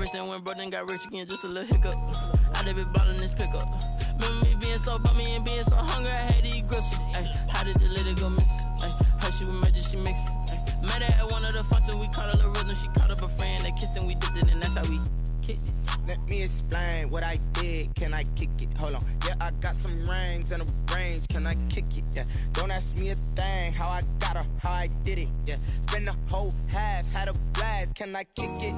rich and went broke and got rich again, just a little hiccup. I done been ballin' this pickup. Remember me being so bummy and being so hungry, I had to eat gristle. Ay, how did the lady go miss? Ay, her she was magic, she mixed. Ay, met her at one of the functions, we caught a little rhythm. She caught up a friend, they kissed and we dipped it, and that's how we kicked it. Let me explain what I did. Can I kick it? Hold on. Yeah, I got some rings and a range. Can I kick it? Yeah. Don't ask me a thing. How I got her, how I did it. Yeah. Spend the whole half, had a blast. Can I kick it?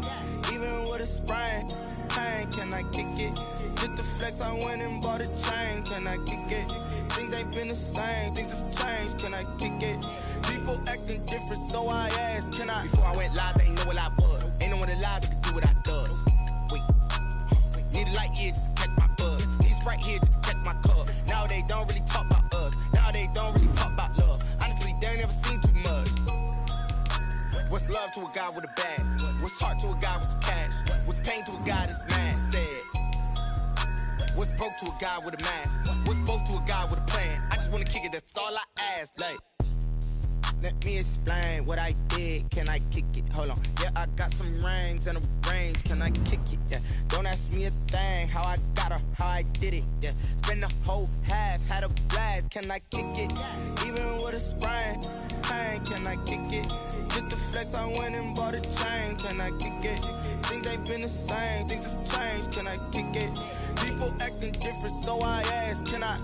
Even with a sprain. Pain, can I kick it? Just the flex, I went and bought a chain. Can I kick it? Things ain't been the same. Things have changed. Can I kick it? People acting different, so I asked. Can I? Before I went live, they ain't know what I was. Ain't no one alive that could do what I does. Wait. Need a light here just to catch my buzz. Need Sprite here just to catch my cup. Now they don't really talk about us. Now they don't really talk about love. Honestly, they ain't never seen too much. What's love to a guy with a bag? What's heart to a guy with some cash? What's pain to a guy that's mad? Said. What's broke to a guy with a mask? What's both to a guy with a plan? I just wanna kick it, that's all I ask. Like, let me explain what I did. Can I kick it? Hold on. Yeah, I got some rings and a range. Can I kick it? Yeah. Don't ask me a thing. How I got her, how I did it. Yeah. Spend the whole half, had a blast. Can I kick it? Even with a sprain. Pain, can I kick it? Just the flex, I went and bought a chain. Can I kick it? Things ain't been the same. Things have changed. Can I kick it? People acting different, so I ask. Can I?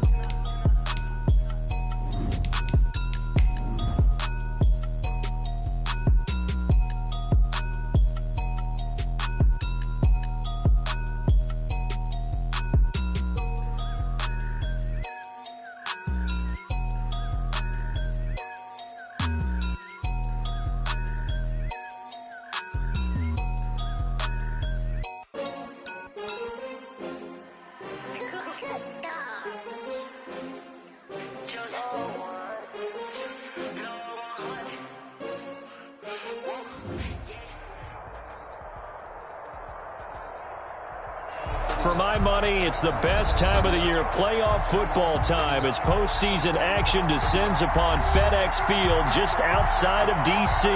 For my money, it's the best time of the year, playoff football time, as postseason action descends upon FedEx Field just outside of D.C.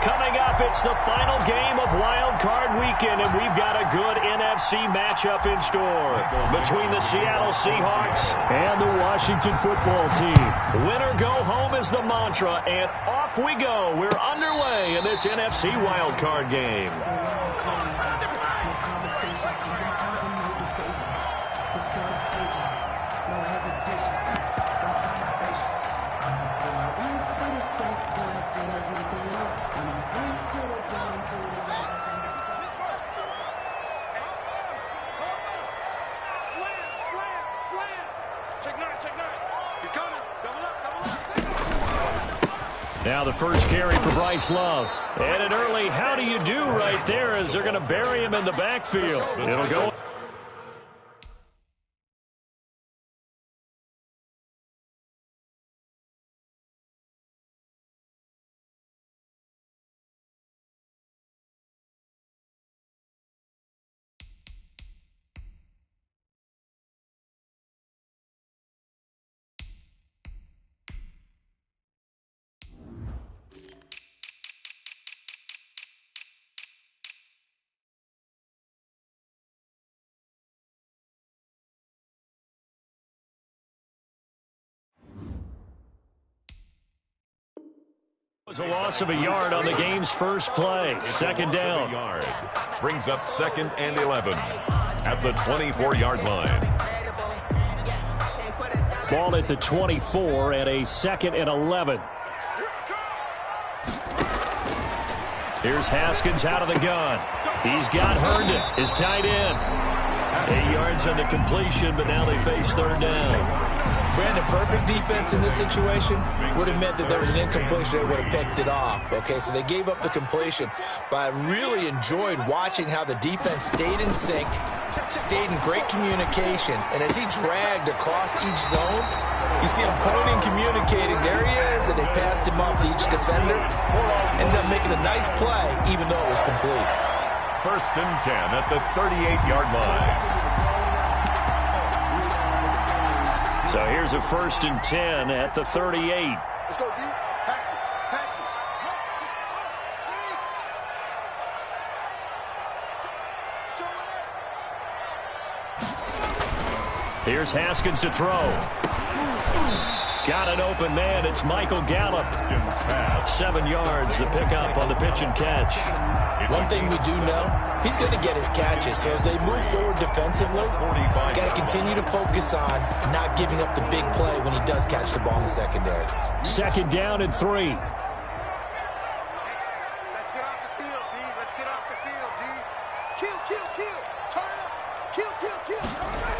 Coming up, it's the final game of Wild Card Weekend, and we've got a good NFC matchup in store between the Seattle Seahawks and the Washington Football Team. Win or go home is the mantra, and off we go. We're underway in this NFC Wild Card game. Now the first carry for Bryce Love. And an early how do you do right there as they're going to bury him in the backfield. It'll go. Was a loss of a yard on the game's first play. Second down. Yard. Brings up 2nd and 11 at the 24-yard line. Ball at the 24 and a 2nd and 11. Here's Haskins out of the gun. He's got Herndon, his tight end. 8 yards on the completion, but now they face 3rd down. Brandon, perfect defense in this situation would have meant that there was an incompletion. They would have picked it off. Okay, so they gave up the completion. But I really enjoyed watching how the defense stayed in sync, stayed in great communication. And as he dragged across each zone, you see him pointing, communicating. There he is, and they passed him off to each defender. Ended up making a nice play, even though it was complete. 1st and 10 at the 38-yard line. So here's a 1st and 10 at the 38. Let's go deep. Pass it. Here's Haskins to throw. Got an open man. It's Michael Gallup. 7 yards, the pickup on the pitch and catch. One thing we do know, he's going to get his catches. So as they move forward defensively, got to continue to focus on not giving up the big play when he does catch the ball in the secondary. 2nd down and 3. Let's get off the field, D. Let's get off the field, D. Kill, kill, kill. Turn it up. Kill, kill, kill. Turn it up.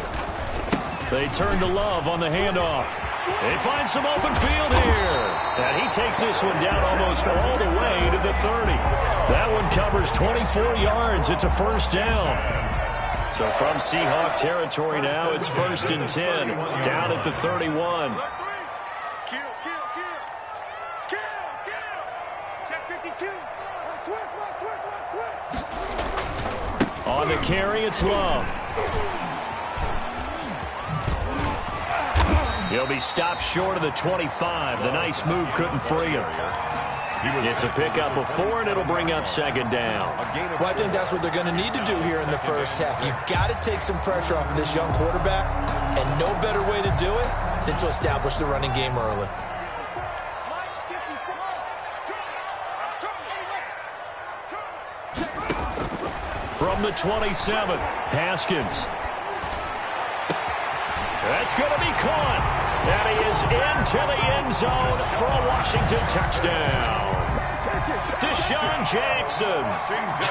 They turn to Love on the handoff. They find some open field here. And he takes this one down almost all the way to the 30. That one covers 24 yards. It's a 1st down. So from Seahawk territory now, it's 1st and 10. Down at the 31. Kill, kill, kill. Kill, kill. Check 52. Switch. On the carry, it's Love. He'll be stopped short of the 25. The nice move couldn't free him. It's a pickup of 4, and it'll bring up 2nd down. Well, I think that's what they're going to need to do here in the first half. You've got to take some pressure off of this young quarterback, and no better way to do it than to establish the running game early. From the 27, Haskins. That's going to be caught. And he is into the end zone for a Washington touchdown. Deshaun Jackson,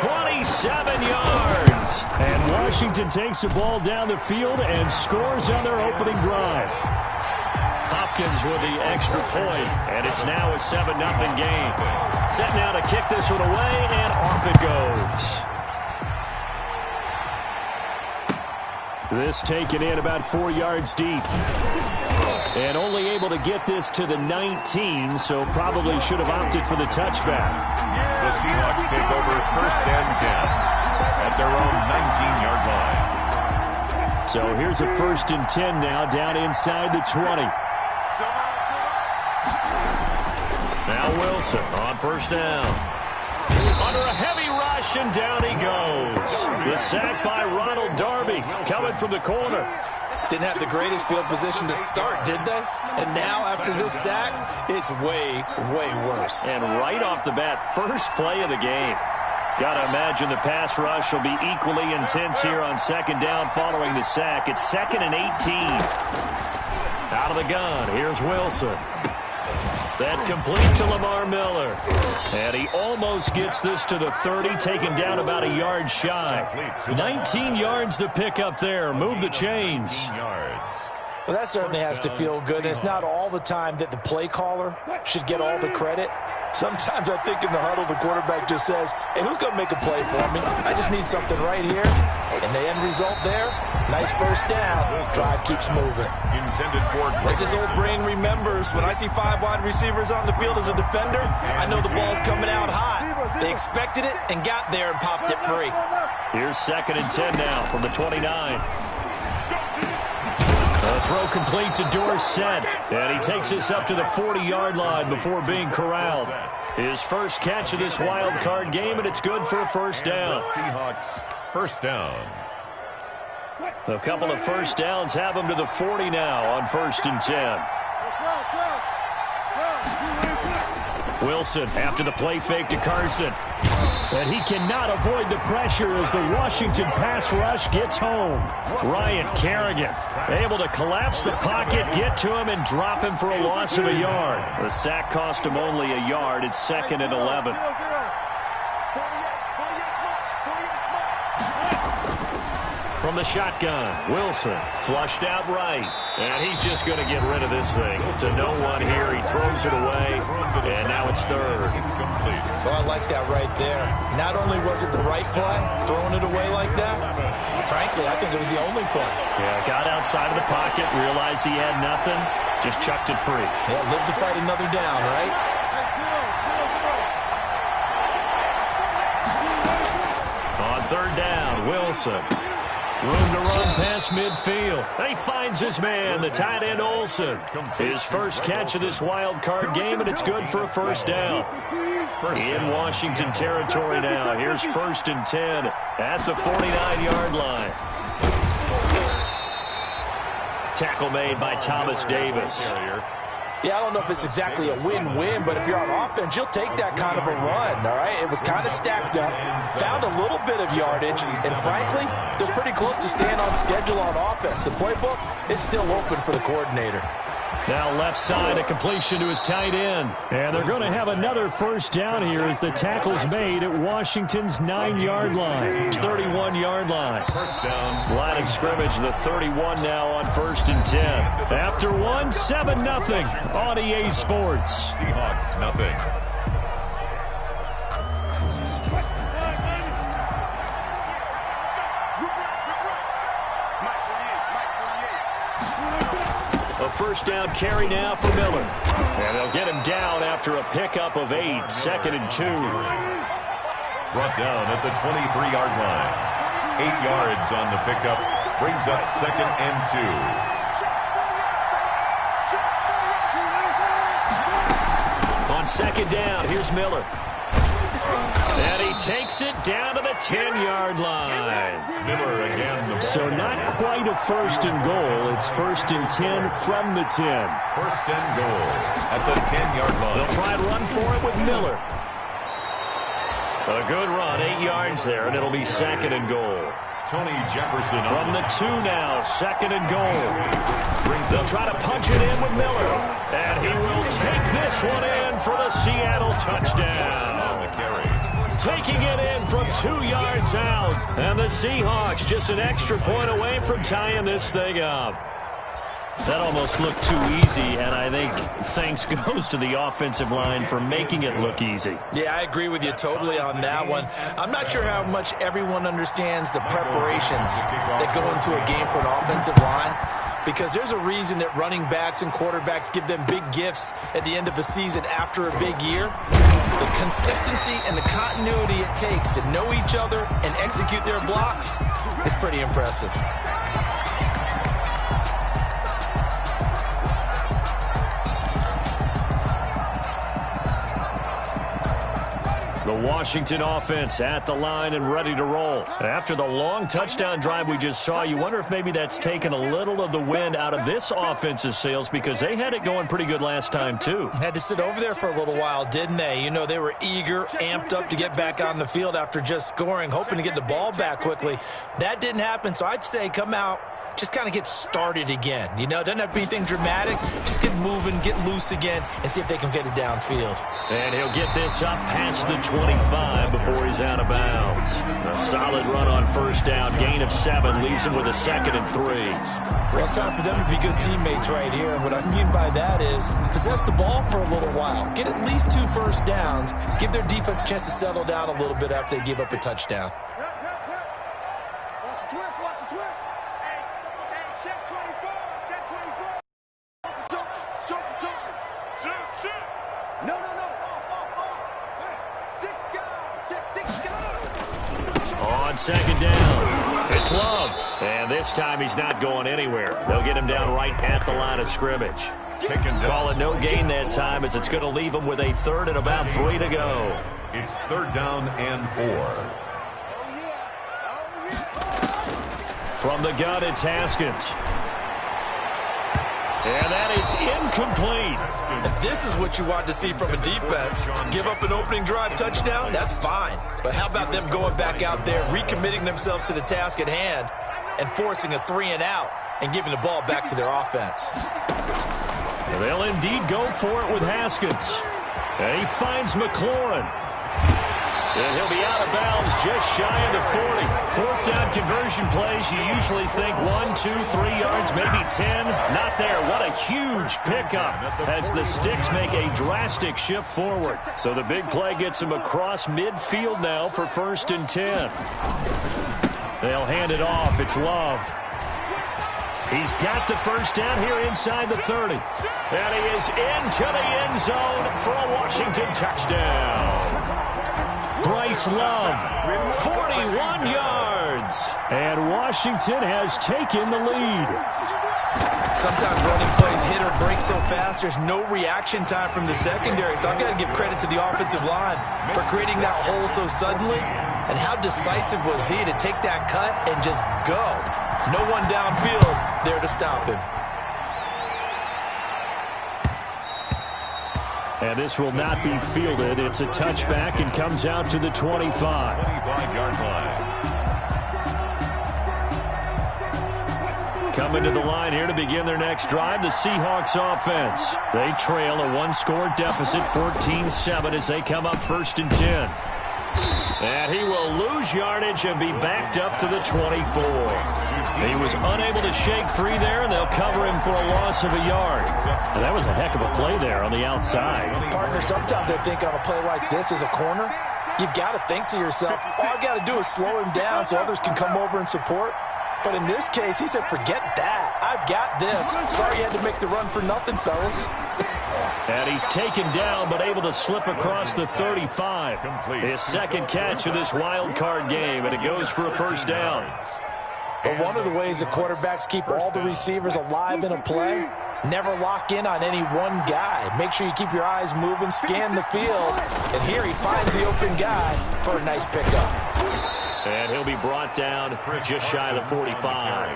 27 yards. And Washington takes the ball down the field and scores on their opening drive. Hopkins with the extra point, and it's now a 7-0 game. Set now to kick this one away, and off it goes. This taken in about 4 yards deep. And only able to get this to the 19, so probably should have opted for the touchback. The Seahawks take over 1st and 10 at their own 19-yard line. So here's a 1st and 10 now, down inside the 20. Now Wilson on 1st down. Under a heavy rush, and down he goes. The sack by Ronald Darby coming from the corner. Didn't have the greatest field position to start, did they? And now, after this sack, it's way, way worse. And right off the bat, first play of the game. Got to imagine the pass rush will be equally intense here on 2nd down following the sack. It's 2nd and 18. Out of the gun, here's Wilson. That complete to Lamar Miller. And he almost gets this to the 30, taken down about a yard shy. 19 yards the pickup there. Move the chains. Well, that certainly has to feel good. And it's not all the time that the play caller should get all the credit. Sometimes I think in the huddle, the quarterback just says, hey, who's going to make a play for me? I just need something right here. And the end result there, nice 1st down. Drive keeps moving. As his old brain remembers, when I see 5 wide receivers on the field as a defender, I know the ball's coming out hot. They expected it and got there and popped it free. Here's 2nd and 10 now from the 29. The throw complete to Dorsett, and he takes this up to the 40-yard line before being corralled. His first catch of this wild card game, and it's good for a 1st down. Seahawks 1st down. A couple of 1st downs have him to the 40 now on 1st and 10. Wilson after the play fake to Carson. And he cannot avoid the pressure as the Washington pass rush gets home. Ryan Kerrigan able to collapse the pocket, get to him, and drop him for a loss of a yard. The sack cost him only a yard. It's 2nd and 11. From the shotgun, Wilson flushed out right. And he's just going to get rid of this thing. To no one here. He throws it away. And now it's 3rd. Well, I like that right there. Not only was it the right play, throwing it away like that, frankly, I think it was the only play. Yeah, got outside of the pocket, realized he had nothing, just chucked it free. Yeah, live to fight another down, right? On 3rd down, Wilson. Room to run past midfield. He finds his man, the tight end Olsen. His first catch of this wild card game, and it's good for a 1st down. In Washington territory now. Here's 1st and 10 at the 49-yard line. tackle made by Thomas Davis. Yeah, I don't know if it's exactly a win-win, but if you're on offense, you'll take that kind of a run, all right? It was kind of stacked up, found a little bit of yardage, and frankly, they're pretty close to staying on schedule on offense. The playbook is still open for the coordinator. Now left side, a completion to his tight end. And they're going to have another first down here as the tackle's made at Washington's 9-yard line. 31-yard line. First down. Line of scrimmage, the 31 now on 1st and 10. After 7-0 on EA Sports. Seahawks, nothing. A first down carry now for Miller. And they'll get him down after a pickup of 8, 2nd and 2. Brought down at the 23-yard line. 8 yards on the pickup. Brings up 2nd and 2. On 2nd down, here's Miller. And he takes it down to the 10-yard line. Miller again. So not quite a 1st and goal. It's 1st and 10 from the 10. 1st and goal at the 10-yard line. They'll try and run for it with Miller. A good run, 8 yards there, and it'll be 2nd and goal. Tony Jefferson from the 2 now, 2nd and goal. They'll try to punch it in with Miller. And he will take this one in for the Seattle touchdown. on the carry. Taking it in from 2 yards out. And the Seahawks just an extra point away from tying this thing up. That almost looked too easy, and I think thanks goes to the offensive line for making it look easy. Yeah, I agree with you totally on that one. I'm not sure how much everyone understands the preparations that go into a game for an offensive line, because there's a reason that running backs and quarterbacks give them big gifts at the end of the season after a big year. The consistency and the continuity it takes to know each other and execute their blocks is pretty impressive. The Washington offense at the line and ready to roll. After the long touchdown drive we just saw, you wonder if maybe that's taken a little of the wind out of this offense's sails, because they had it going pretty good last time too. Had to sit over there for a little while, didn't they? You know, they were eager, amped up to get back on the field after just scoring, hoping to get the ball back quickly. That didn't happen, so I'd say come out, just kind of get started again. You know, it doesn't have to be anything dramatic. Just get moving, get loose again, and see if they can get it downfield. And he'll get this up past the 25 before he's out of bounds. A solid run on first down. Gain of 7 leaves him with a 2nd and 3. Well, it's time for them to be good teammates right here. And what I mean by that is possess the ball for a little while. Get at least 2 first downs. Give their defense a chance to settle down a little bit after they give up a touchdown. On 2nd down, it's Love. And this time he's not going anywhere. They'll get him down right at the line of scrimmage. Call it no gain that time, as it's going to leave him with a 3rd and about 3 to go. It's 3rd down and 4. From the gun, it's Haskins. And that is incomplete. And this is what you want to see from a defense. Give up an opening drive touchdown, that's fine. But how about them going back out there, recommitting themselves to the task at hand, and forcing a 3 and out and giving the ball back to their offense? They'll indeed go for it with Haskins. And he finds McLaurin. And he'll be out of bounds just shy of the 40. 4th down conversion plays, you usually think 1, 2, 3 yards, maybe 10. Not there. What a huge pickup as the Sticks make a drastic shift forward. So the big play gets him across midfield now for 1st and 10. They'll hand it off. It's Love. He's got the first down here inside the 30. And he is into the end zone for a Washington touchdown. Bryce Love, 41 yards. And Washington has taken the lead. Sometimes running plays hit or break so fast, there's no reaction time from the secondary. So I've got to give credit to the offensive line for creating that hole so suddenly. And how decisive was he to take that cut and just go. No one downfield there to stop him. And this will not be fielded. It's a touchback and comes out to the 25. 25-yard line. Coming to the line here to begin their next drive, the Seahawks offense. They trail a one-score deficit, 14-7, as they come up 1st and 10. And he will lose yardage and be backed up to the 24. He was unable to shake free there, and they'll cover him for a loss of a yard. And that was a heck of a play there on the outside. Partner, sometimes I think on a play like this as a corner, you've got to think to yourself, all I've got to do is slow him down so others can come over and support. But in this case, he said, forget that. I've got this. Sorry you had to make the run for nothing, fellas. And he's taken down, but able to slip across the 35. His second catch of this wild card game, and it goes for a first down. But one of the ways that quarterbacks keep all the receivers alive in a play, never lock in on any one guy. Make sure you keep your eyes moving, scan the field. And here he finds the open guy for a nice pickup. And he'll be brought down just shy of the 45.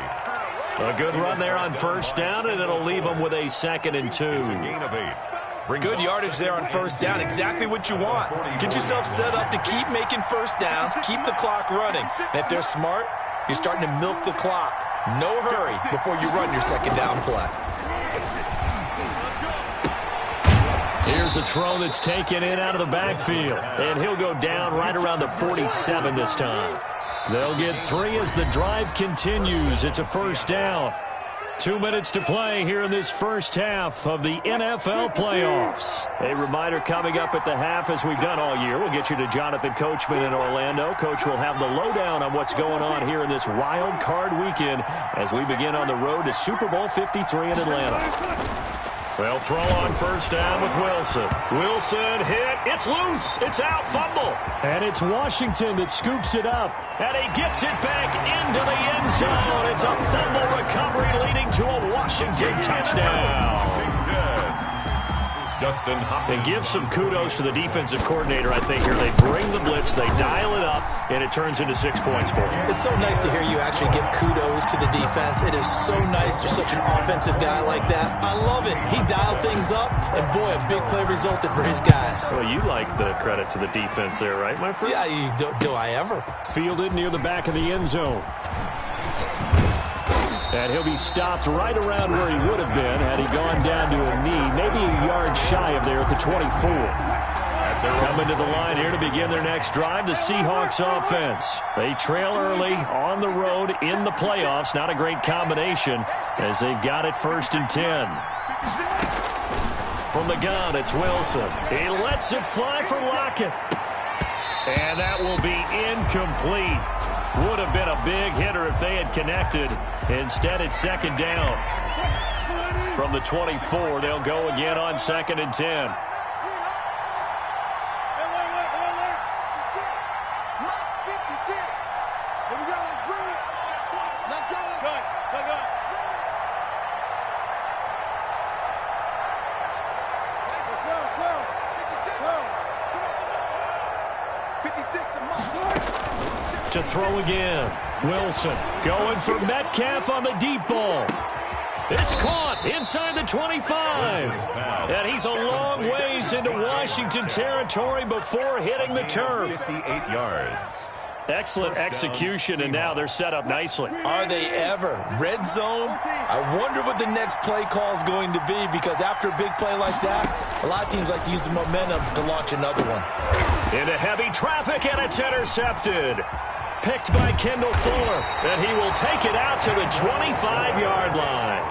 A good run there on first down, and it'll leave him with a 2nd and 2. Good yardage there on first down. Exactly what you want. Get yourself set up to keep making first downs, keep the clock running. And if they're smart, you're starting to milk the clock. No hurry before you run your second down play. Here's a throw that's taken in out of the backfield. And he'll go down right around the 47 this time. They'll get 3 as the drive continues. It's a first down. 2 minutes to play here in this first half of the NFL playoffs. A reminder coming up at the half, as we've done all year. We'll get you to Jonathan Coachman in Orlando. Coach will have the lowdown on what's going on here in this wild card weekend as we begin on the road to Super Bowl 53 in Atlanta. They'll throw on first down with Wilson. Wilson hit. It's loose. It's out. Fumble. And it's Washington that scoops it up. And he gets it back into the end zone. It's a fumble recovery leading to a Washington touchdown. Justin Hopkins. And give some kudos to the defensive coordinator, I think, here. They bring the blitz, they dial it up, and it turns into 6 points for them. It's so nice to hear you actually give kudos to the defense. It is so nice you're such an offensive guy like that. I love it. He dialed things up, and boy, a big play resulted for his guys. Well, you like the credit to the defense there, right, my friend? Yeah, do I ever? Fielded near the back of the end zone. And he'll be stopped right around where he would have been had he gone down to a knee, maybe a yard shy of there at the 24. Coming to the line here to begin their next drive, the Seahawks offense. They trail early on the road in the playoffs. Not a great combination as they've got it 1st and 10. From the gun, it's Wilson. He lets it fly for Lockett. And that will be incomplete. Would have been a big hitter if they had connected. Instead, it's 2nd down. From the 24, they'll go again on 2nd and 10. To throw again. Wilson going for Metcalf on the deep ball. It's caught inside the 25. And he's a long ways into Washington territory before hitting the turf. 58 yards. Excellent execution, and now they're set up nicely. Are they ever? Red zone? I wonder what the next play call is going to be, because after a big play like that, a lot of teams like to use the momentum to launch another one. Into heavy traffic, and it's intercepted. Picked by Kendall Fuller, and he will take it out to the 25-yard line.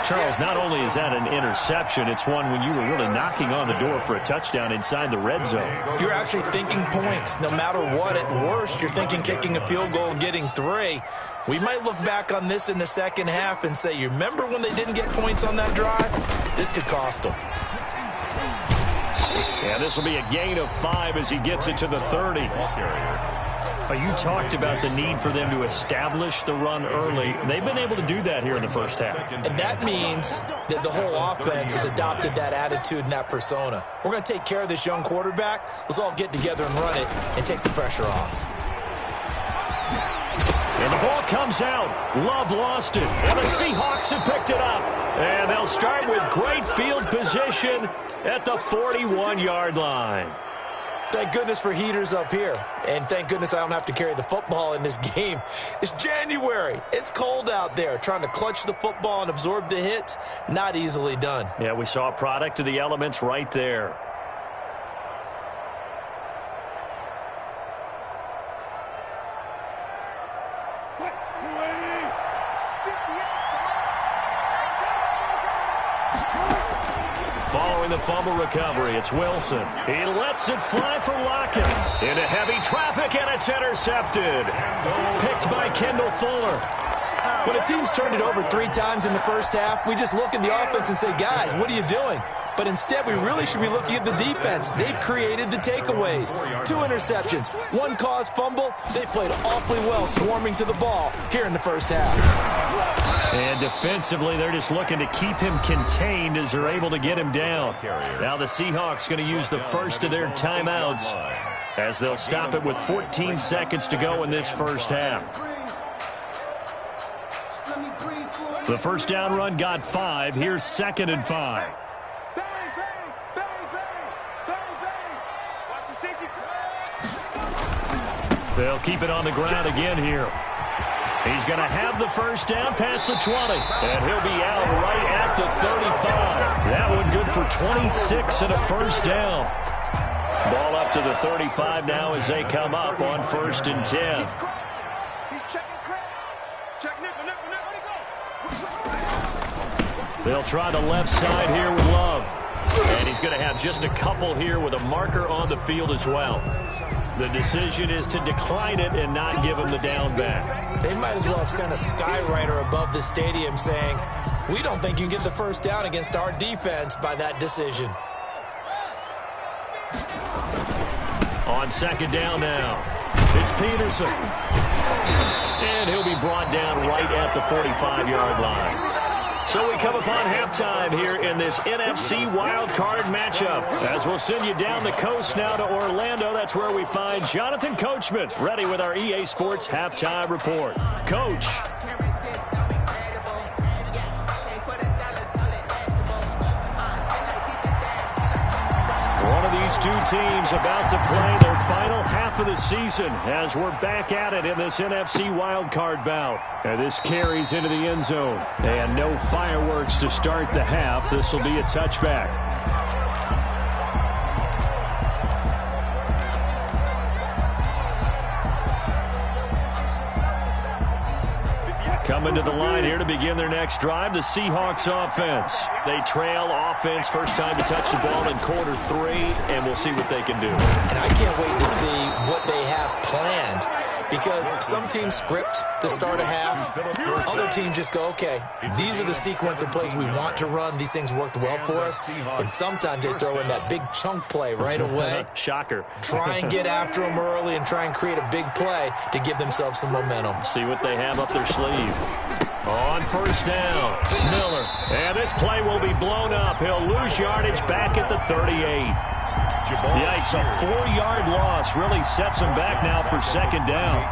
Charles, not only is that an interception, it's one when you were really knocking on the door for a touchdown inside the red zone. You're actually thinking points. No matter what, at worst, you're thinking kicking a field goal and getting 3. We might look back on this in the second half and say, you remember when they didn't get points on that drive? This could cost them. And this will be a gain of 5 as he gets it to the 30. You talked about the need for them to establish the run early. They've been able to do that here in the first half. And that means that the whole offense has adopted that attitude and that persona. We're going to take care of this young quarterback. Let's all get together and run it and take the pressure off. And the ball comes out. Love lost it, and the Seahawks have picked it up. And they'll start with great field position at the 41-yard line. Thank goodness for heaters up here. And thank goodness I don't have to carry the football in this game. It's January. It's cold out there. Trying to clutch the football and absorb the hits, not easily done. Yeah, we saw a product of the elements right there. Following the fumble recovery, it's Wilson. He lets it fly for Lockett. Into heavy traffic, and it's intercepted. Picked by Kendall Fuller. When a team's turned it over 3 times in the first half, we just look at the offense and say, guys, what are you doing? But instead, we really should be looking at the defense. They've created the takeaways. 2 interceptions, 1 caused fumble. They played awfully well swarming to the ball here in the first half. And defensively, they're just looking to keep him contained as they're able to get him down. Now the Seahawks going to use the first of their timeouts as they'll stop it with 14 seconds to go in this first half. The first down run got 5. Here's 2nd and 5. They'll keep it on the ground again here. He's going to have the first down past the 20. And he'll be out right at the 35. That one good for 26 and a first down. Ball up to the 35 now as they come up on 1st and 10. They'll try the left side here with Love. And he's going to have just a couple here with a marker on the field as well. The decision is to decline it and not give him the down back. They might as well have sent a skywriter above the stadium saying, we don't think you can get the first down against our defense by that decision. On 2nd down now, it's Peterson. And he'll be brought down right at the 45-yard line. So we come upon halftime here in this NFC wildcard matchup. As we'll send you down the coast now to Orlando, that's where we find Jonathan Coachman ready with our EA Sports halftime report. Coach. One of these 2 teams about to play their final half of the season as we're back at it in this NFC wildcard bout. And this carries into the end zone. And no fireworks to start the half. This will be a touchback. Coming to the line here to begin their next drive, the Seahawks offense. They trail offense, first time to touch the ball in quarter 3, and we'll see what they can do. And I can't wait to see what they have planned, because some teams script to start a half. Other teams just go, okay, these are the sequence of plays we want to run. These things worked well for us. And sometimes they throw in that big chunk play right away. Shocker. Try and get after them early and try and create a big play to give themselves some momentum. See what they have up their sleeve. On 1st down, Miller. And this play will be blown up. He'll lose yardage back at the 38. Yikes, a 4-yard loss really sets him back now for 2nd down.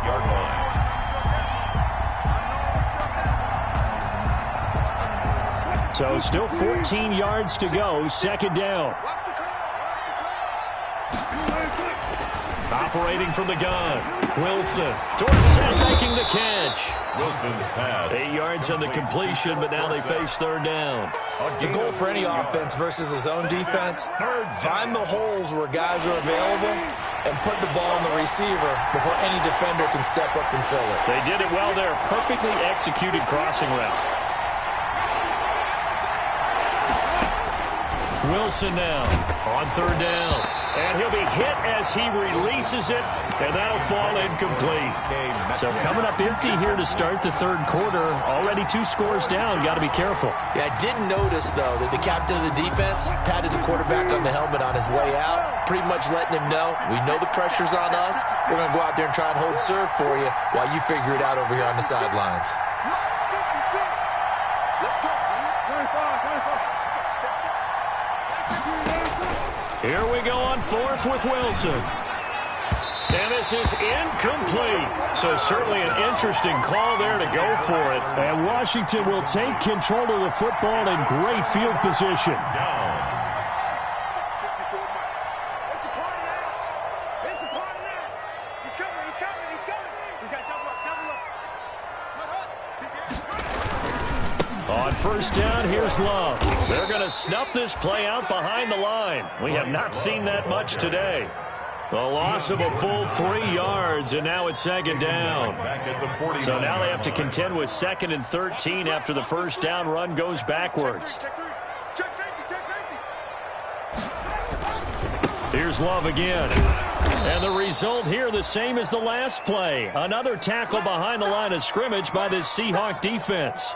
So still 14 yards to go, 2nd down. Operating from the gun, Wilson. Dorsett making the catch. Wilson's pass. 8 yards on the completion, but now they face 3rd down. The goal for any offense versus his own defense, find the holes where guys are available and put the ball on the receiver before any defender can step up and fill it. They did it well there. Perfectly executed crossing route. Wilson now on 3rd down. And he'll be hit as he releases it, and that'll fall incomplete. So coming up empty here to start the 3rd quarter. Already 2 scores down. Got to be careful. Yeah, I did notice, though, that the captain of the defense patted the quarterback on the helmet on his way out, pretty much letting him know, we know the pressure's on us. We're going to go out there and try and hold serve for you while you figure it out over here on the sidelines. Here we go on 4th with Wilson. And this is incomplete. So certainly an interesting call there to go for it. And Washington will take control of the football in great field position. On first down, here's Love. They're going to snuff this play out behind the line. We have not seen that much today. The loss of a full 3 yards, and now it's second down. So now they have to contend with 2nd and 13 after the first down run goes backwards. Here's Love again. And the result here the same as the last play. Another tackle behind the line of scrimmage by this Seahawk defense.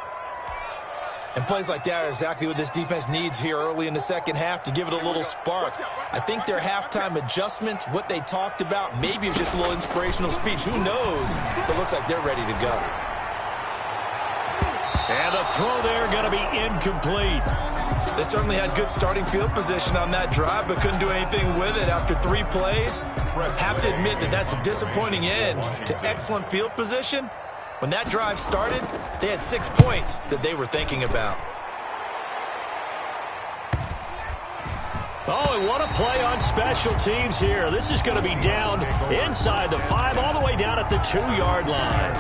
And plays like that are exactly what this defense needs here early in the second half to give it a little spark. I think their halftime adjustments, what they talked about, maybe it's just a little inspirational speech. Who knows? But it looks like they're ready to go. And the throw there going to be incomplete. They certainly had good starting field position on that drive, but couldn't do anything with it after 3 plays. Have to admit that that's a disappointing end to excellent field position. When that drive started, they had 6 points that they were thinking about. Oh, and what a play on special teams here. This is going to be down inside the 5, all the way down at the 2-yard line.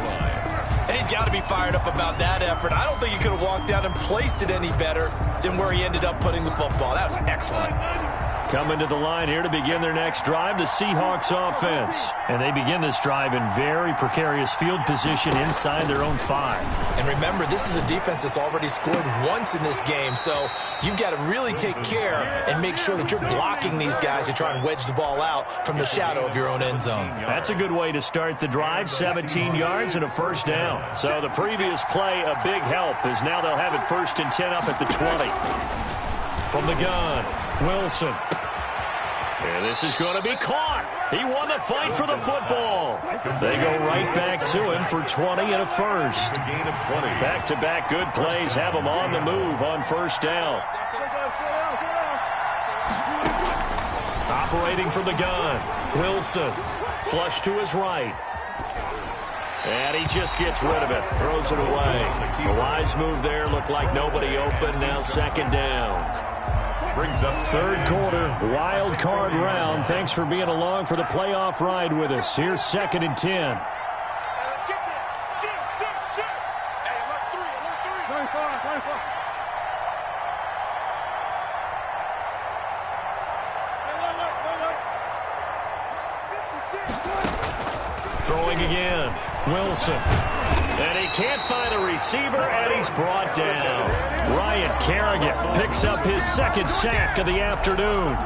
And he's got to be fired up about that effort. I don't think he could have walked down and placed it any better than where he ended up putting the football. That was excellent. Coming to the line here to begin their next drive, the Seahawks offense. And they begin this drive in very precarious field position inside their own 5. And remember, this is a defense that's already scored once in this game, so you've got to really take care and make sure that you're blocking these guys to try and wedge the ball out from the shadow of your own end zone. That's a good way to start the drive, 17 yards and a first down. So the previous play, a big help, as now they'll have it 1st and 10 up at the 20. From the gun, Wilson. And this is going to be caught. He won the fight for the football. They go right back to him for 20 and a first. Back-to-back good plays have him on the move on first down. Operating from the gun, Wilson. Flush to his right. And he just gets rid of it. Throws it away. A wise move there. Looked like nobody open. Now second down. Brings up 3rd quarter, wild card round. Thanks for being along for the playoff ride with us. Here's 2nd and 10. Throwing again, Wilson. And he can't find a receiver, and he's brought down. Ryan Kerrigan picks up his 2nd sack of the afternoon.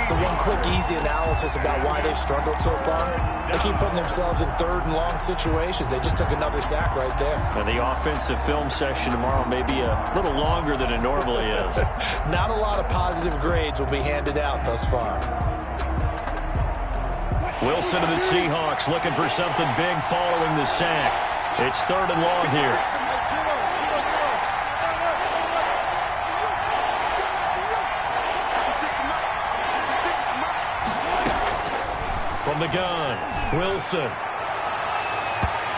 So one quick, easy analysis about why they've struggled so far. They keep putting themselves in 3rd and long situations. They just took another sack right there. And the offensive film session tomorrow may be a little longer than it normally is. Not a lot of positive grades will be handed out thus far. Wilson to the Seahawks looking for something big following the sack. It's 3rd and long here. From the gun, Wilson.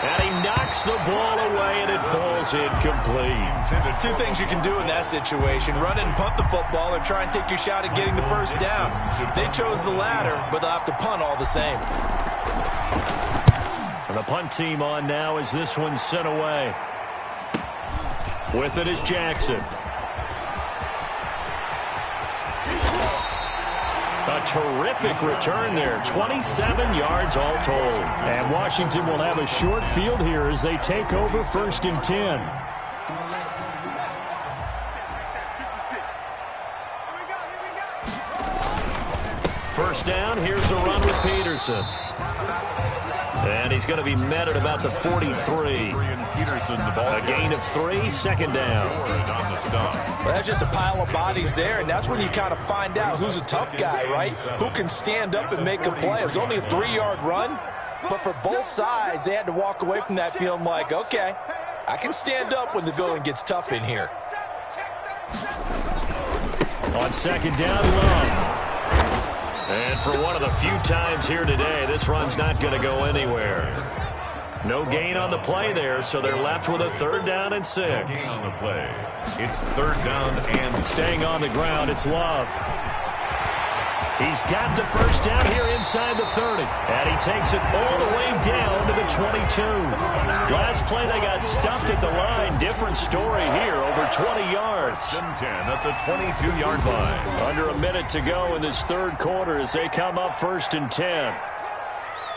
And he knocks the ball away, and it falls incomplete. 2 things you can do in that situation. Run and punt the football or try and take your shot at getting the first down. They chose the latter, but they'll have to punt all the same. And the punt team on now as this one's sent away. With it is Jackson. A terrific return there. 27 yards all told. And Washington will have a short field here as they take over 1st and 10. First down, here's a run with Peterson. And he's going to be met at about the 43. A gain of 3, 2nd down. Well, that's just a pile of bodies there, and that's when you kind of find out who's a tough guy, right? Who can stand up and make a play. It was only a 3-yard run, but for both sides, they had to walk away from that feeling like, okay, I can stand up when the going gets tough in here. On 2nd down, Love. And for one of the few times here today, this run's not going to go anywhere. No gain on the play there, so they're left with a 3rd down and 6. No gain on the play. It's 3rd down and staying on the ground. It's Love. He's got the 1st down here inside the 30. And he takes it all the way down to the 22. Last play, they got stuffed at the line. Different story here, over 20 yards. 10 at the 22-yard line. Under a minute to go in this 3rd quarter as they come up 1st and 10.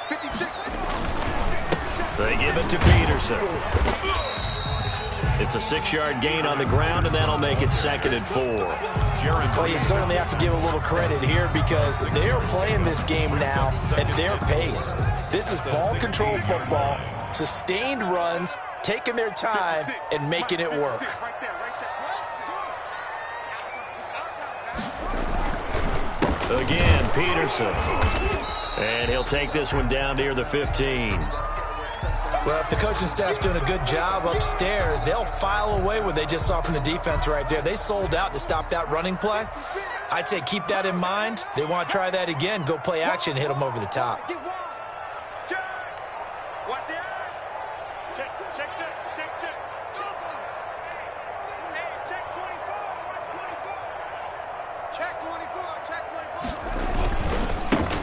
56. They give it to Peterson. It's a 6-yard gain on the ground, and that'll make it 2nd and 4. Well, you certainly have to give a little credit here because they are playing this game now at their pace. This is ball control football, sustained runs, taking their time, and making it work. Again, Peterson. And he'll take this one down near the 15. Well, if the coaching staff's doing a good job upstairs, they'll file away what they just saw from the defense right there. They sold out to stop that running play. I'd say keep that in mind. They want to try that again. Go play action, hit them over the top.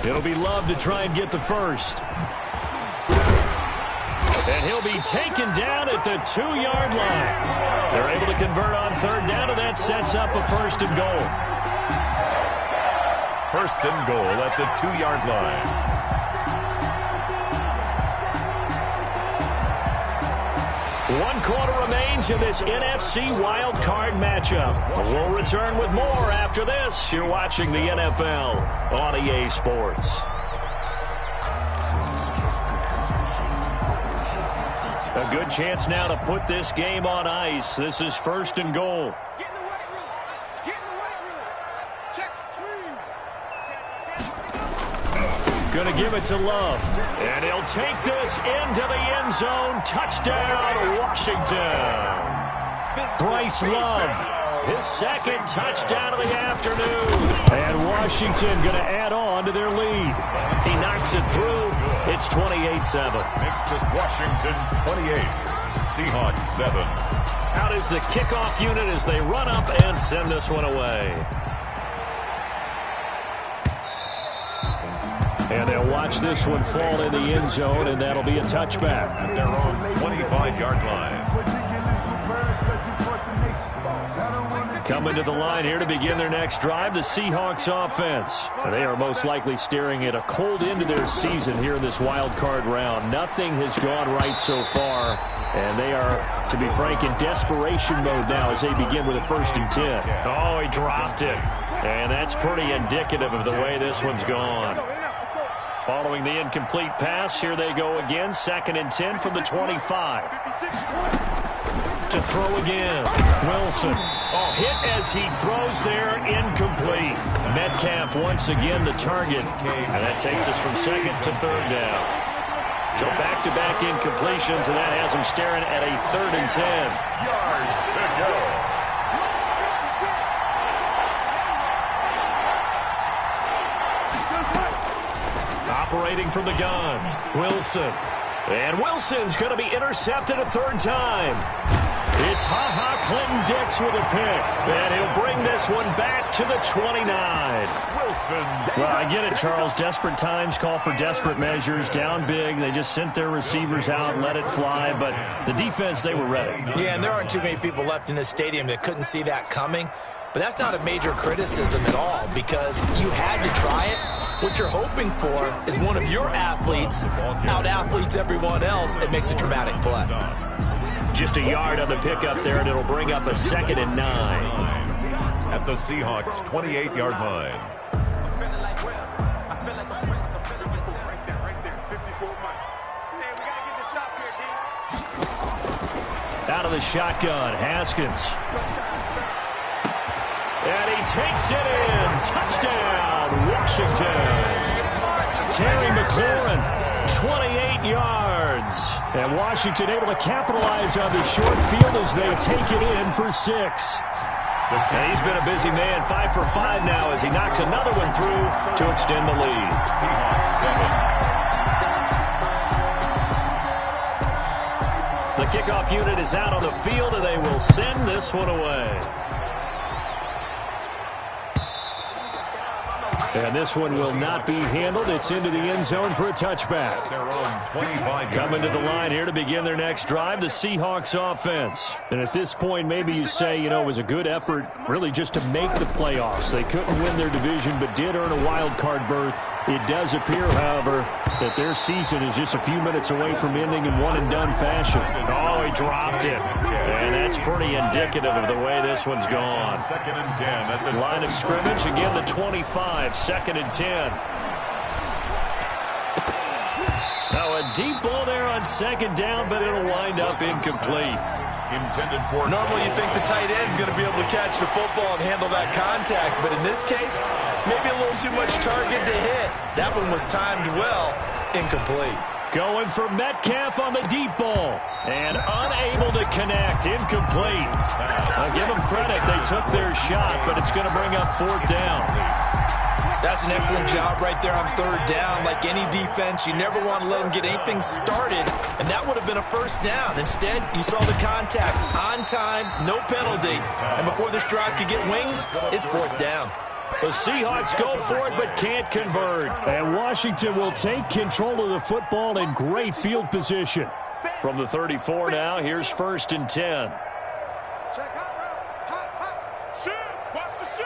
It'll be Love to try and get the 1st. And he'll be taken down at the 2-yard line. They're able to convert on 3rd down, and that sets up a 1st and goal. 1st and goal at the 2-yard line. One quarter remains in this NFC Wild Card matchup. We'll return with more after this. You're watching the NFL on EA Sports. A good chance now to put this game on ice. This is 1st and goal. Get in the weight room. Get in the weight room. Check 3. Going to give it to Love. And he'll take this into the end zone. Touchdown, Washington. Bryce Love, his 2nd touchdown of the afternoon. And Washington going to add on to their lead. He knocks it through. It's 28-7. Makes this Washington 28. Seahawks 7. Out is the kickoff unit as they run up and send this one away. And they'll watch this one fall in the end zone, and that'll be a touchback. At their own 25-yard line. Coming to the line here to begin their next drive, the Seahawks offense. They are most likely staring at a cold end to their season here in this wild card round. Nothing has gone right so far, and they are, to be frank, in desperation mode now as they begin with a 1st and 10. Oh, he dropped it. And that's pretty indicative of the way this one's gone. Following the incomplete pass, here they go again. 2nd and 10 from the 25. To throw again. Wilson. Oh, hit as he throws there. Incomplete. Metcalf once again the target. And that takes us from 2nd to 3rd down. So back-to-back incompletions, and that has them staring at a 3rd and 10. Yards to go. Operating from the gun. Wilson. And Wilson's going to be intercepted a 3rd time. It's Clinton-Dix with a pick. And he'll bring this one back to the 29. Wilson. Well, I get it, Charles. Desperate times call for desperate measures. Down big. They just sent their receivers out and let it fly. But the defense, they were ready. Yeah, and there aren't too many people left in this stadium that couldn't see that coming. But that's not a major criticism at all because you had to try it. What you're hoping for is one of your athletes out-athletes everyone else and makes a dramatic play. Just a yard on the pickup there, and it'll bring up a 2nd and 9. At the Seahawks' 28-yard line. Out of the shotgun, Haskins. And he takes it in. Touchdown, Washington. Terry McLaurin, 28 yards. And Washington able to capitalize on the short field as they take it in for 6. And he's been a busy man, 5 for 5 now as he knocks another one through to extend the lead. Seahawks 7. The kickoff unit is out on the field, and they will send this one away. And this one will not be handled. It's into the end zone for a touchback. Their own 25. Coming to the line here to begin their next drive, the Seahawks offense. And at this point, maybe you say, you know, it was a good effort really just to make the playoffs. They couldn't win their division but did earn a wild card berth. It does appear, however, that their season is just a few minutes away from ending in one-and-done fashion. Oh, he dropped it. And that's pretty indicative of the way this one's gone. Second and 10 at the Line of scrimmage, again the 25, second and 10. Now a deep ball there on second down, but it'll wind up incomplete. intended for. Normally you think the tight end's going to be able to catch the football and handle that contact, but in this case, maybe a little too much target to hit. That one was timed well, incomplete. Going for Metcalf on the deep ball. And unable to connect. Incomplete. I'll give them credit. They took their shot, but it's going to bring up fourth down. That's an excellent job right there on third down. Like any defense, you never want to let them get anything started, and that would have been a first down. Instead, you saw the contact. On time, no penalty. And before this drive could get wings, it's fourth down. The Seahawks go for it but can't convert. And Washington will take control of the football in great field position. From the 34 now, here's first and 10. Check hot route. Hot, hot. Shoot. Watch the shoot.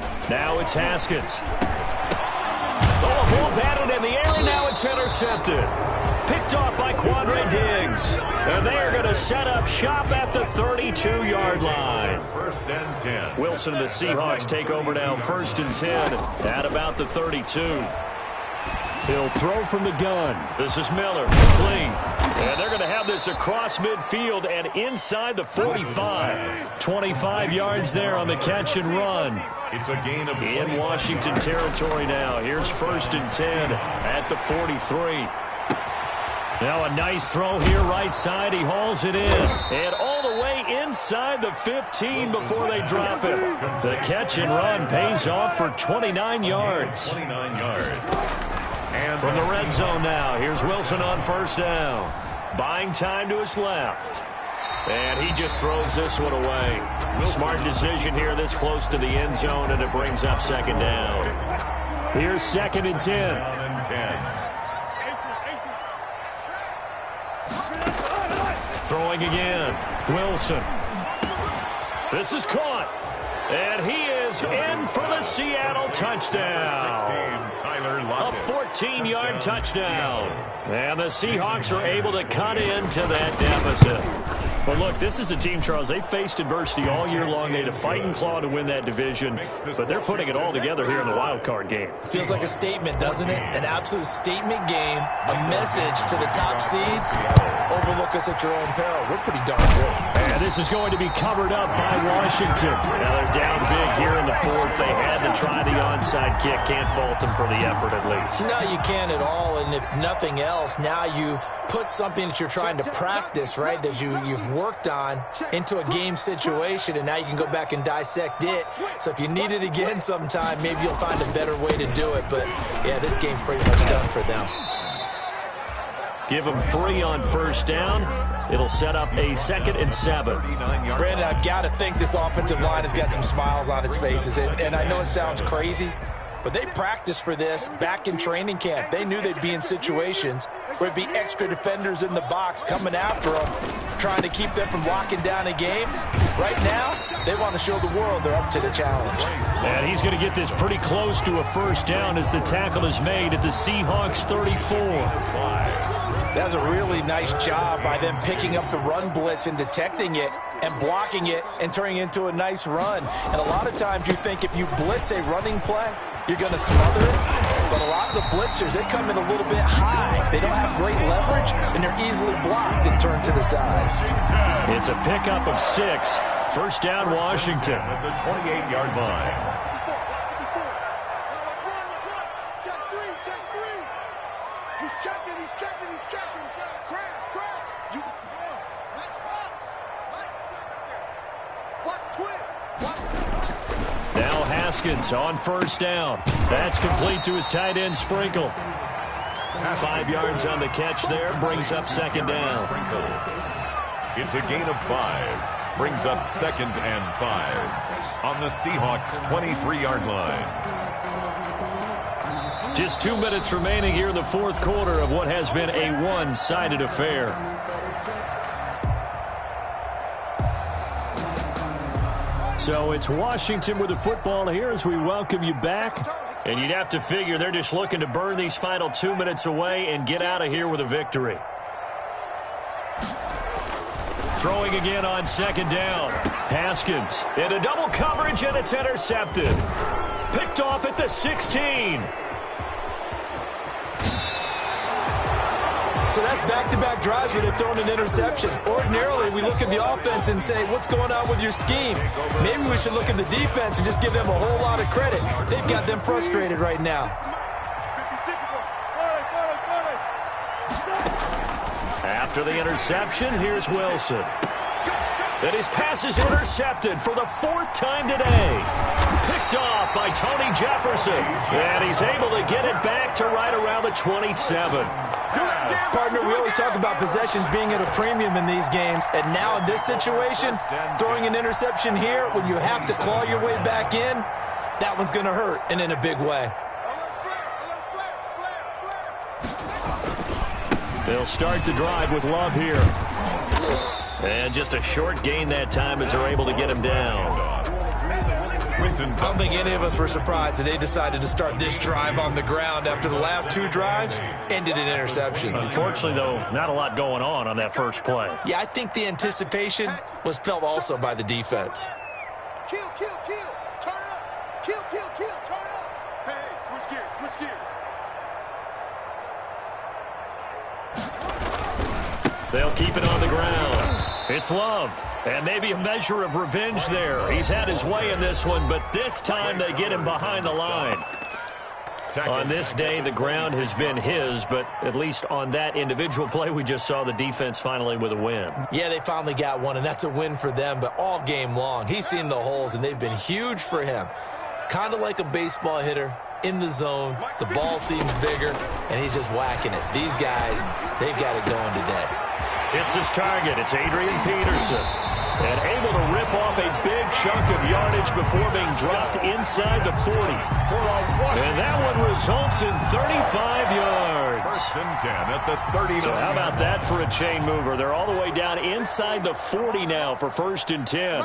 66. Now it's Haskins. Oh, a ball batted in the air, and now it's intercepted. Picked off by Quandre Diggs. And they are going to set up shop at the 32-yard line. First and 10. Wilson and the Seahawks take over now, first and 10 at about the 32. He'll throw from the gun. This is Miller, clean. And they're going to have this across midfield and inside the 45. 25 yards there on the catch and run. It's a gain of In Washington territory now. Here's first and 10 at the 43. Now a nice throw here right side. He hauls it in. And all the way inside the 15 before they drop it. The catch and run pays off for 29 yards. 29 yards. And From the red zone now, here's Wilson on first down. Buying time to his left. And he just throws this one away. Smart decision here this close to the end zone, and it brings up second down. Here's second and 10. and 10. Throwing again. Wilson. This is caught. And he is in for the Seattle touchdown. 16, Tyler A Lockett. 14-yard touchdown. And the Seahawks are able to cut into that deficit. But look, this is a team, Charles, they faced adversity all year long. They had to fight and claw to win that division, but they're putting it all together here in the wild card game. Feels like a statement, doesn't it? An absolute statement game, a message to the top seeds. Overlook us at your own peril. We're pretty darn good. And this is going to be covered up by Washington. Now they're down big here in the fourth. They had to try the onside kick. Can't fault them for the effort at least. No, you can't at all. And if nothing else, now you've put something that you're trying to practice, right, that you've worked on into a game situation, and now you can go back and dissect it. So if you need it again sometime, maybe you'll find a better way to do it. But, yeah, this game's pretty much done for them. Give them 3 on first down. It'll set up a second and 7. Brandon, I've got to think this offensive line has got some smiles on its faces. And I know it sounds crazy, but they practiced for this back in training camp. They knew they'd be in situations where it'd be extra defenders in the box coming after them, trying to keep them from locking down a game. Right now, they want to show the world they're up to the challenge. And he's going to get this pretty close to a first down as the tackle is made at the Seahawks 34. That's a really nice job by them picking up the run blitz and detecting it and blocking it and turning it into a nice run. And a lot of times you think if you blitz a running play, you're going to smother it. But a lot of the blitzers, they come in a little bit high. They don't have great leverage, and they're easily blocked and turned to the side. It's a pickup of 6. First down, Washington. At the 28-yard line. He's checking. Crash. You watch twins. Now Haskins on first down. That's complete to his tight end, Sprinkle. 5 yards on the catch there, brings up second down. It's a gain of 5. Brings up 2nd and 5 on the Seahawks' 23-yard line. Just 2 minutes remaining here in the fourth quarter of what has been a one-sided affair. So it's Washington with the football here as we welcome you back. And you'd have to figure they're just looking to burn these final 2 minutes away and get out of here with a victory. Throwing again on second down. Haskins into double coverage, and it's intercepted. Picked off at the 16. So that's back-to-back drives where they've thrown an interception. Ordinarily, we look at the offense and say, what's going on with your scheme? Maybe we should look at the defense and just give them a whole lot of credit. They've got them frustrated right now. After the interception, here's Wilson. And his pass is intercepted for the 4th time today. Picked off by Tony Jefferson. And he's able to get it back to right around the 27. Partner, we always talk about possessions being at a premium in these games. And now in this situation, throwing an interception here when you have to claw your way back in, that one's going to hurt, and in a big way. They'll start the drive with Love here. And just a short gain that time as they're able to get him down. I don't think any of us were surprised that they decided to start this drive on the ground after the last 2 drives ended in interceptions. Unfortunately, though, not a lot going on that first play. Yeah, I think the anticipation was felt also by the defense. Kill. Turn it up. Kill. Turn it up. Hey, switch gears. They'll keep it on the ground. It's Love. And maybe a measure of revenge there. He's had his way in this one, but this time they get him behind the line. On this day, the ground has been his, but at least on that individual play, we just saw the defense finally with a win. Yeah, they finally got one, and that's a win for them, but all game long, he's seen the holes, and they've been huge for him. Kind of like a baseball hitter in the zone. The ball seems bigger, and he's just whacking it. These guys, they've got it going today. It's his target. It's Adrian Peterson. And able to rip off a big chunk of yardage before being dropped inside the 40. And that one results in 35 yards. 1st and 10 at the 39. So how about that for a chain mover? They're all the way down inside the 40 now for 1st and 10.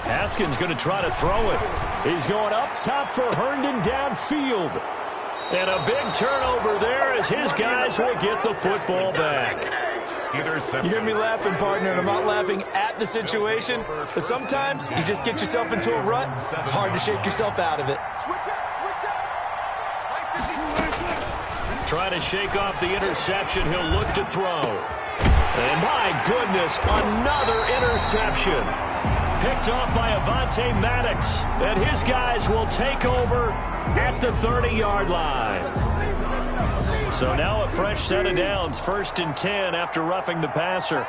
Haskins going to try to throw it. He's going up top for Herndon downfield. And a big turnover there as his guys will get the football back. You hear me laughing, partner, and I'm not laughing at the situation, but sometimes you just get yourself into a rut. It's hard to shake yourself out of it. Try to shake off the interception. He'll look to throw. And my goodness, another interception. Picked off by Avonte Maddox. And his guys will take over at the 30-yard line. So now a fresh set of downs, 1st and 10 after roughing the passer.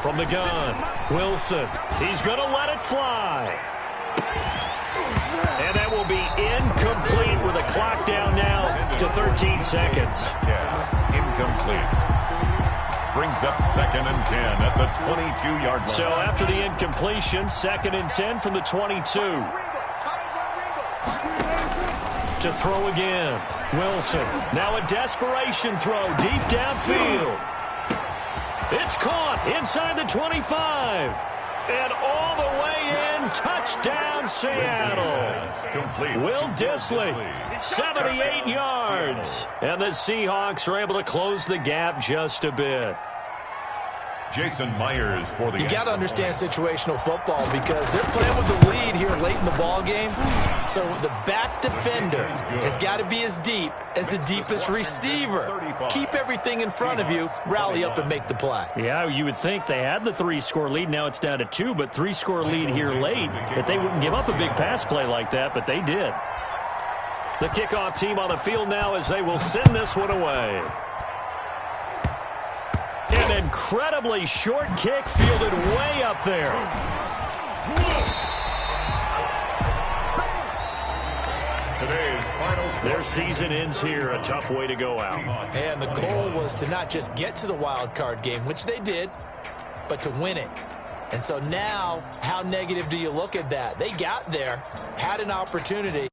From the gun, Wilson. He's going to let it fly. And that will be incomplete with a clock down now to 13 seconds. Yeah, incomplete. Brings up 2nd and 10 at the 22-yard line. So after the incompletion, 2nd and 10 from the 22. To throw again. Wilson. Now a desperation throw deep downfield. It's caught inside the 25. And all the way in. Touchdown, Seattle. Will Dissly. 78 yards. And the Seahawks are able to close the gap just a bit. Jason Myers for the... You got to understand situational football because they're playing with the lead here late in the ball game. So the back defender has got to be as deep as the deepest receiver. Keep everything in front of you, rally up and make the play. Yeah, you would think they had the 3-score lead. Now it's down to 2, but 3-score lead here late. That they wouldn't give up a big pass play like that, but they did. The kickoff team on the field now as they will send this one away. An incredibly short kick fielded way up there. Today's final score. Their season ends here. A tough way to go out. And the goal was to not just get to the wild card game, which they did, but to win it. And so now, how negative do you look at that? They got there, had an opportunity,